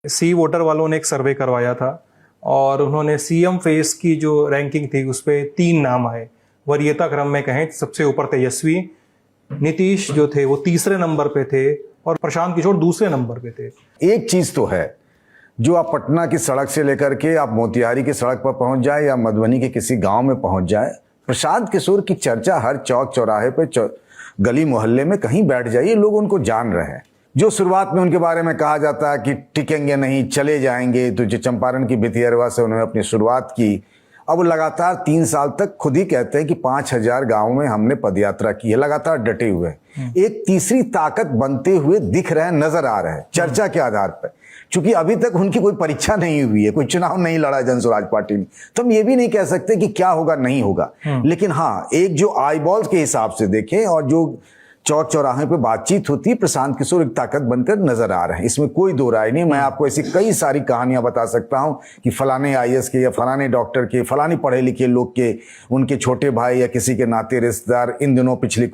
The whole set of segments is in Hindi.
सी वोटर वालों ने एक सर्वे करवाया था और उन्होंने सीएम फेस की जो रैंकिंग थी उस पर 3 नाम आए। वरीयता क्रम में कहें सबसे ऊपर तेजस्वी, नीतीश जो थे वो तीसरे नंबर पे थे और प्रशांत किशोर दूसरे नंबर पे थे। एक चीज तो है, जो आप पटना की सड़क से लेकर के आप मोतिहारी की सड़क पर पहुंच जाए या मधुबनी के किसी गांव में पहुंच जाए, प्रशांत किशोर की चर्चा हर चौक चौराहे पे गली मोहल्ले में कहीं बैठ जाइए, लोग उनको जान रहे हैं। जो शुरुआत में उनके बारे में कहा जाता है कि टिकेंगे नहीं, चले जाएंगे, तो जो चंपारण की भितियरवा से उन्होंने अपनी शुरुआत की, अब लगातार 3 साल तक खुद ही कहते हैं कि 5000 गांवों में हमने पदयात्रा की है, लगातार डटे हुए। एक तीसरी ताकत बनते हुए दिख रहे हैं, नजर आ रहे हैं चर्चा के आधार पर। चूंकि अभी तक उनकी कोई परीक्षा नहीं हुई है, कोई चुनाव नहीं लड़ा जन स्वराज पार्टी में, तो हम ये भी नहीं कह सकते कि क्या होगा नहीं होगा। लेकिन हाँ, एक जो आई बॉल्स के हिसाब से देखें और जो चौक चौराहे पे बातचीत होती है, प्रशांत किशोर एक ताकत बनकर नजर आ रहे हैं, इसमें कोई दो राय नहीं। मैं आपको ऐसी कई सारी कहानियां बता सकता हूं कि फलाने आईएएस के या फलाने डॉक्टर के, फलाने पढ़े लिखे लोग के, उनके छोटे भाई या किसी के नाते रिश्तेदार इन दिनों पिछले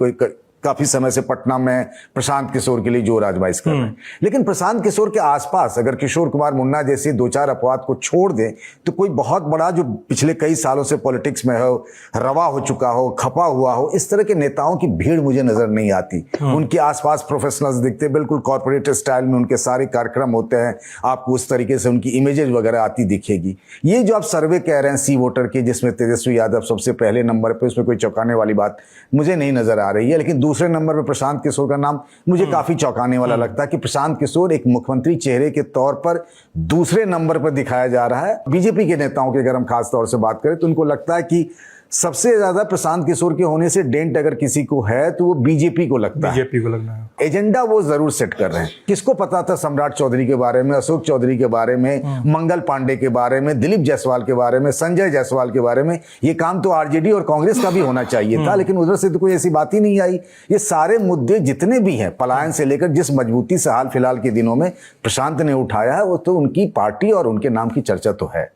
काफी समय से पटना में प्रशांत किशोर के लिए जोर आजमाइश कर रहे हैं। लेकिन प्रशांत किशोर के आसपास अगर किशोर कुमार मुन्ना जैसे 2-4 अपवाद को छोड़ दें तो कोई बहुत बड़ा जो पिछले कई सालों से पॉलिटिक्स में हो, रवा हो चुका हो, खपा हुआ हो, इस तरह के नेताओं की भीड़ मुझे नजर नहीं आती। उनके आसपास प्रोफेशनल्स दिखते, बिल्कुल कॉर्पोरेट स्टाइल में उनके सारे कार्यक्रम होते हैं, आपको उस तरीके से उनकी इमेजेस वगैरह आती दिखेगी। ये जो आप सर्वे कह रहे हैं सी वोटर के, जिसमें तेजस्वी यादव सबसे पहले नंबर पे, उसमें कोई चौंकाने वाली बात मुझे नहीं नजर आ रही है। लेकिन दूसरे नंबर पे प्रशांत किशोर का नाम मुझे काफी चौंकाने वाला लगता है कि प्रशांत किशोर एक मुख्यमंत्री चेहरे के तौर पर दूसरे नंबर पर दिखाया जा रहा है। बीजेपी के नेताओं की अगर हम खास तौर से बात करें तो उनको लगता है कि सबसे ज्यादा प्रशांत किशोर के होने से डेंट अगर किसी को है तो वो बीजेपी को लगता है, बीजेपी को लगना है। एजेंडा वो जरूर सेट कर रहे हैं। किसको पता था सम्राट चौधरी के बारे में, अशोक चौधरी के बारे में, मंगल पांडे के बारे में, दिलीप जायसवाल के बारे में, संजय जायसवाल के बारे में। ये काम तो आरजेडी और कांग्रेस का भी होना चाहिए था, लेकिन उधर से तो कोई ऐसी बात ही नहीं आई। ये सारे मुद्दे जितने भी हैं, पलायन से लेकर जिस मजबूती से हाल फिलहाल के दिनों में प्रशांत ने उठाया है, वो तो उनकी पार्टी और उनके नाम की चर्चा तो है।